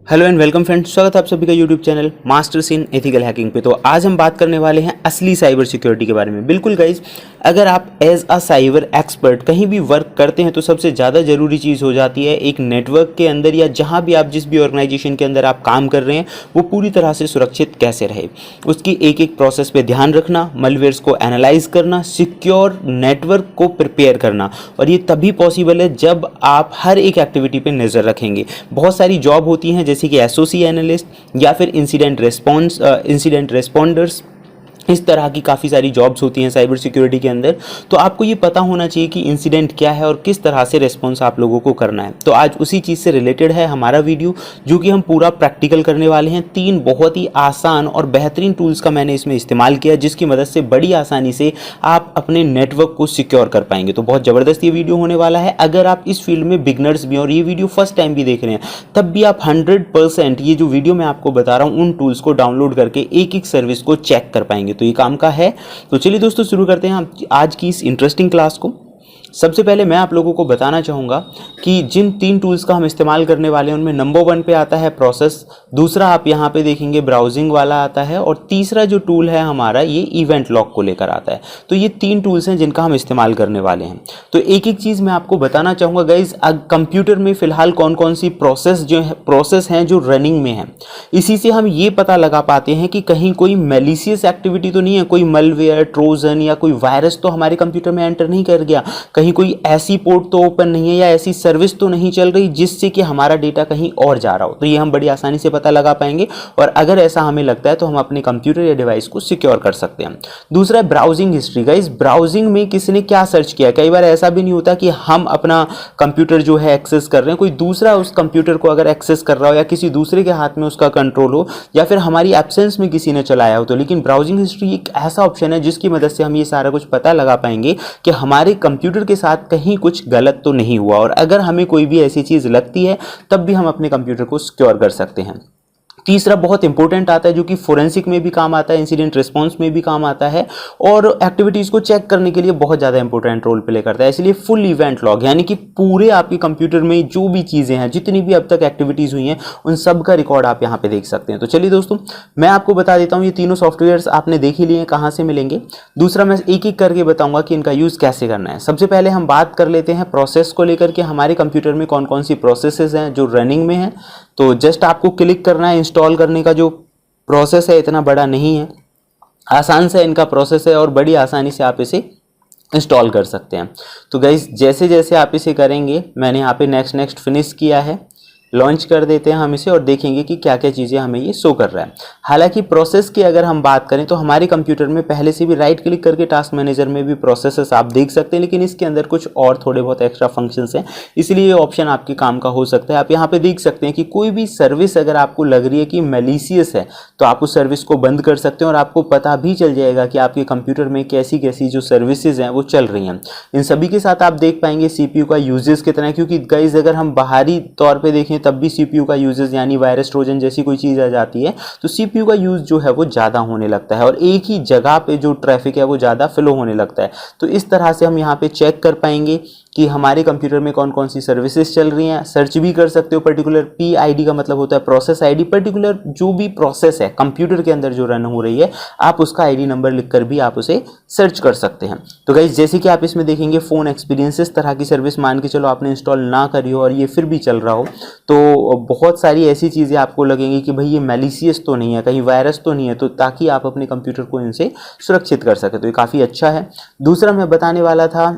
Hello and welcome friends, स्वागत है आप सभी का YouTube channel masters in ethical hacking पे। तो आज हम बात करने वाले हैं असली साइबर सिक्योरिटी के बारे में। बिल्कुल गाइज, अगर आप एज अ साइबर एक्सपर्ट कहीं भी वर्क करते हैं तो सबसे ज़्यादा ज़रूरी चीज़ हो जाती है एक नेटवर्क के अंदर या जहाँ भी आप जिस भी ऑर्गेनाइजेशन के अंदर आप काम कर रहे हैं वो पूरी तरह से सुरक्षित कैसे रहे। उसकी एक एक प्रोसेस पे ध्यान रखना, मलवेयर्स को एनालाइज करना, सिक्योर नेटवर्क को प्रिपेयर करना। और ये तभी पॉसिबल है जब आप हर एक एक्टिविटी पे नज़र रखेंगे। बहुत सारी जॉब होती हैं जैसे कि एसओसी एनालिस्ट या फिर इंसिडेंट रेस्पॉन्डर्स, इस तरह की काफ़ी सारी जॉब्स होती हैं साइबर सिक्योरिटी के अंदर। तो आपको ये पता होना चाहिए कि इंसिडेंट क्या है और किस तरह से रिस्पॉन्स आप लोगों को करना है। तो आज उसी चीज़ से रिलेटेड है हमारा वीडियो, जो कि हम पूरा प्रैक्टिकल करने वाले हैं। 3 बहुत ही आसान और बेहतरीन टूल्स का मैंने इसमें इस्तेमाल किया, जिसकी मदद से बड़ी आसानी से आप अपने नेटवर्क को सिक्योर कर पाएंगे। तो बहुत ज़बरदस्त ये वीडियो होने वाला है। अगर आप इस फील्ड में बिगनर्स भी और ये वीडियो फर्स्ट टाइम भी देख रहे हैं, तब भी आप 100% ये जो वीडियो मैं आपको बता रहा हूँ उन टूल्स को डाउनलोड करके एक एक सर्विस को चेक कर पाएंगे। तो ये काम का है। तो चलिए दोस्तों, शुरू करते हैं आज की इस इंटरेस्टिंग क्लास को। सबसे पहले मैं आप लोगों को बताना चाहूँगा कि जिन 3 टूल्स का हम इस्तेमाल करने वाले हैं उनमें नंबर 1 पे आता है प्रोसेस, दूसरा आप यहाँ पे देखेंगे ब्राउजिंग वाला आता है, और तीसरा जो टूल है हमारा ये इवेंट लॉग को लेकर आता है। तो ये 3 टूल्स हैं जिनका हम इस्तेमाल करने वाले हैं। तो एक एक चीज़ मैं आपको बताना चाहूँगा गाइज। कंप्यूटर में फ़िलहाल कौन कौन सी प्रोसेस हैं जो रनिंग में हैं, इसी से हम ये पता लगा पाते हैं कि कहीं कोई मैलिशियस एक्टिविटी तो नहीं है, कोई मलवेयर, ट्रोजन या कोई वायरस तो हमारे कंप्यूटर में एंटर नहीं कर गया, कहीं कोई ऐसी पोर्ट तो ओपन नहीं है या ऐसी सर्विस तो नहीं चल रही जिससे कि हमारा डेटा कहीं और जा रहा हो। तो ये हम बड़ी आसानी से पता लगा पाएंगे, और अगर ऐसा हमें लगता है तो हम अपने कंप्यूटर या डिवाइस को सिक्योर कर सकते हैं। दूसरा है ब्राउजिंग हिस्ट्री। गाइस, ब्राउजिंग में किसने क्या सर्च किया। कई बार ऐसा भी नहीं होता कि हम अपना कंप्यूटर जो है एक्सेस कर रहे हैं, कोई दूसरा उस कंप्यूटर को अगर एक्सेस कर रहा हो या किसी दूसरे के हाथ में उसका कंट्रोल हो या फिर हमारी एब्सेंस में किसी ने चलाया हो। तो लेकिन ब्राउजिंग हिस्ट्री एक ऐसा ऑप्शन है जिसकी मदद से हम ये सारा कुछ पता लगा पाएंगे कि हमारे कंप्यूटर के साथ कहीं कुछ गलत तो नहीं हुआ, और अगर हमें कोई भी ऐसी चीज़ लगती है तब भी हम अपने कंप्यूटर को सिक्योर कर सकते हैं। तीसरा बहुत इंपॉर्टेंट आता है जो कि फोरेंसिक में भी काम आता है, इंसिडेंट रिस्पांस में भी काम आता है, और एक्टिविटीज़ को चेक करने के लिए बहुत ज़्यादा इंपॉर्टेंट रोल प्ले करता है। इसलिए फुल इवेंट लॉग, यानी कि पूरे आपके कंप्यूटर में जो भी चीज़ें हैं, जितनी भी अब तक एक्टिविटीज़ हुई हैं, उन सब का रिकॉर्ड आप यहाँ पे देख सकते हैं। तो चलिए दोस्तों, मैं आपको बता देता हूँ ये तीनों सॉफ्टवेयर्स आपने देख ही लिए हैं, कहाँ से मिलेंगे। दूसरा मैं एक एक करके बताऊँगा कि इनका यूज़ कैसे करना है। सबसे पहले हम बात कर लेते हैं प्रोसेस को लेकर के, हमारे कंप्यूटर में कौन कौन सी प्रोसेसेस हैं जो रनिंग में हैं। तो जस्ट आपको क्लिक करना है। इंस्टॉल करने का जो प्रोसेस है इतना बड़ा नहीं है, आसान से इनका प्रोसेस है और बड़ी आसानी से आप इसे इंस्टॉल कर सकते हैं। तो गाइस, जैसे जैसे आप इसे करेंगे, मैंने यहाँ पे नेक्स्ट फिनिश किया है, लॉन्च कर देते हैं हम इसे और देखेंगे कि क्या क्या चीज़ें हमें ये शो कर रहा है। हालांकि प्रोसेस की अगर हम बात करें तो हमारे कंप्यूटर में पहले से भी राइट क्लिक करके टास्क मैनेजर में भी प्रोसेसेस आप देख सकते हैं, लेकिन इसके अंदर कुछ और थोड़े बहुत एक्स्ट्रा फंक्शंस हैं, इसलिए ये ऑप्शन आपके काम का हो सकता है। आप यहाँ पे देख सकते हैं कि कोई भी सर्विस अगर आपको लग रही है कि मैलिशियस है तो आप उस सर्विस को बंद कर सकते हैं, और आपको पता भी चल जाएगा कि आपके कंप्यूटर में कैसी कैसी जो सर्विसेज हैं वो चल रही हैं। इन सभी के साथ आप देख पाएंगे CPU का यूजेस कितना है, क्योंकि गाइज अगर हम बाहरी तौर पर देखें तब भी CPU का यूजेस, यानी वायरस, ट्रोजन जैसी कोई चीज़ आ जाती है तो CPU का यूज जो है वो ज़्यादा होने लगता है, और एक ही जगह पे जो ट्रैफिक है वो ज़्यादा फ्लो होने लगता है। तो इस तरह से हम यहाँ पे चेक कर पाएंगे कि हमारे कंप्यूटर में कौन कौन सी सर्विसेज चल रही हैं। सर्च भी कर सकते हो। पर्टिकुलर PID का मतलब होता है प्रोसेस ID। पर्टिकुलर जो भी प्रोसेस है कंप्यूटर के अंदर जो रन हो रही है, आप उसका ID नंबर लिखकर भी आप उसे सर्च कर सकते हैं। तो गाइस, जैसे कि आप इसमें देखेंगे फ़ोन एक्सपीरियंस, इस तरह की सर्विस मान के चलो आपने इंस्टॉल ना करी हो और ये फिर भी चल रहा हो, तो बहुत सारी ऐसी चीज़ें आपको लगेंगी कि भाई ये मैलिशियस तो नहीं है, कहीं वायरस तो नहीं है, तो ताकि आप अपने कंप्यूटर को इनसे सुरक्षित कर सकें। तो ये काफ़ी अच्छा है। दूसरा मैं बताने वाला था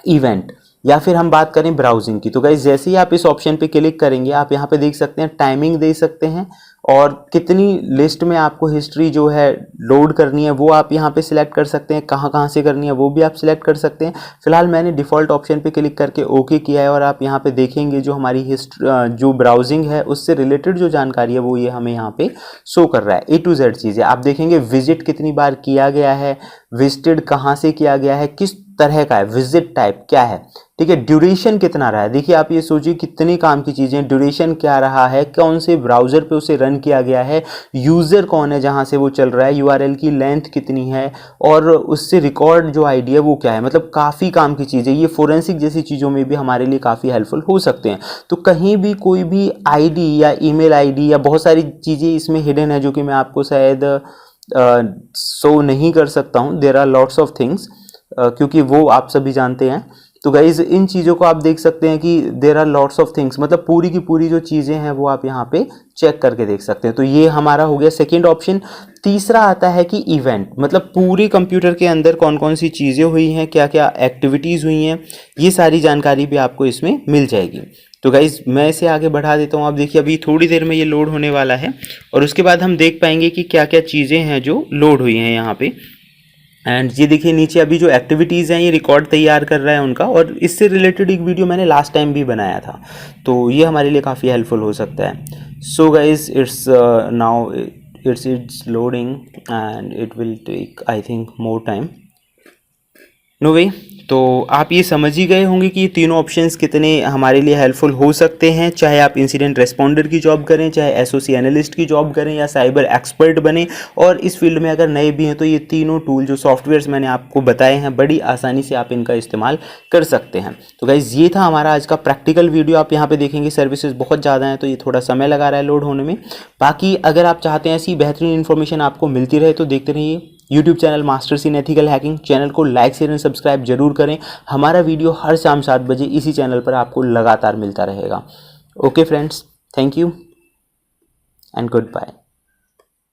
इवेंट, या फिर हम बात करें ब्राउजिंग की। तो गाइस, जैसे ही आप इस ऑप्शन पे क्लिक करेंगे, आप यहाँ पे देख सकते हैं टाइमिंग दे सकते हैं, और कितनी लिस्ट में आपको हिस्ट्री जो है लोड करनी है वो आप यहाँ पे सिलेक्ट कर सकते हैं, कहाँ कहाँ से करनी है वो भी आप सिलेक्ट कर सकते हैं। फिलहाल मैंने डिफ़ॉल्ट ऑप्शन पे क्लिक करके ओके किया है, और आप यहाँ पे देखेंगे जो हमारी हिस्ट्री जो ब्राउजिंग है उससे रिलेटेड जो जानकारी है वो ये हमें यहाँ पे शो कर रहा है। A to Z चीज़ें आप देखेंगे। विजिट कितनी बार किया गया है, विजिटेड कहाँ से किया गया है, किस तरह का है, विजिट टाइप क्या है, ठीक है, ड्यूरेशन कितना रहा है। देखिए आप ये सोचिए कितने काम की चीज़ें, ड्यूरेशन क्या रहा है, कौन से ब्राउज़र पे उसे रन किया गया है, यूज़र कौन है जहाँ से वो चल रहा है, यूआरएल की लेंथ कितनी है, और उससे रिकॉर्ड जो आईडी है वो क्या है। मतलब काफ़ी काम की चीज़ें, ये फोरेंसिक जैसी चीज़ों में भी हमारे लिए काफ़ी हेल्पफुल हो सकते हैं। तो कहीं भी कोई भी आईडी या ईमेल आईडी या बहुत सारी चीज़ें इसमें हिडन है जो कि मैं आपको शायद शो नहीं कर सकता हूँ, there are lots of things, क्योंकि वो आप सभी जानते हैं। तो गाइज इन चीज़ों को आप देख सकते हैं कि there are lots of things, मतलब पूरी की पूरी जो चीज़ें हैं वो आप यहाँ पे चेक करके देख सकते हैं। तो ये हमारा हो गया सेकेंड ऑप्शन। तीसरा आता है कि इवेंट, मतलब पूरे कंप्यूटर के अंदर कौन कौन सी चीज़ें हुई हैं, क्या क्या एक्टिविटीज़ हुई हैं, ये सारी जानकारी भी आपको इसमें मिल जाएगी। तो गाइज मैं इसे आगे बढ़ा देता हूँ। आप देखिए अभी थोड़ी देर में ये लोड होने वाला है और उसके बाद हम देख पाएंगे कि क्या क्या चीज़ें हैं जो लोड हुई हैं यहाँ पे। एंड ये देखिए नीचे अभी जो एक्टिविटीज़ हैं ये रिकॉर्ड तैयार कर रहा है उनका, और इससे रिलेटेड एक वीडियो मैंने लास्ट टाइम भी बनाया था, तो ये हमारे लिए काफ़ी हेल्पफुल हो सकता है। So guys it's now it's loading and it will take I think more time. No way, तो आप ये समझ ही गए होंगे कि ये तीनों ऑप्शंस कितने हमारे लिए हेल्पफुल हो सकते हैं, चाहे आप इंसिडेंट रेस्पॉन्डर की जॉब करें, चाहे एसओसी एनालिस्ट की जॉब करें, या साइबर एक्सपर्ट बने, और इस फील्ड में अगर नए भी हैं तो ये तीनों टूल जो सॉफ्टवेयर्स मैंने आपको बताए हैं बड़ी आसानी से आप इनका इस्तेमाल कर सकते हैं। तो गाइज ये था हमारा आज का प्रैक्टिकल वीडियो। आप यहाँ पे देखेंगे सर्विसेज बहुत ज़्यादा हैं तो ये थोड़ा समय लगा रहा है लोड होने में। बाकी अगर आप चाहते हैं ऐसी बेहतरीन इन्फॉर्मेशन आपको मिलती रहे तो देखते रहिए YouTube channel masters in ethical hacking. Channel को लाइक शेयर एंड सब्सक्राइब जरूर करें। हमारा वीडियो हर शाम 7 बजे इसी चैनल पर आपको लगातार मिलता रहेगा। Okay friends, thank you and good bye.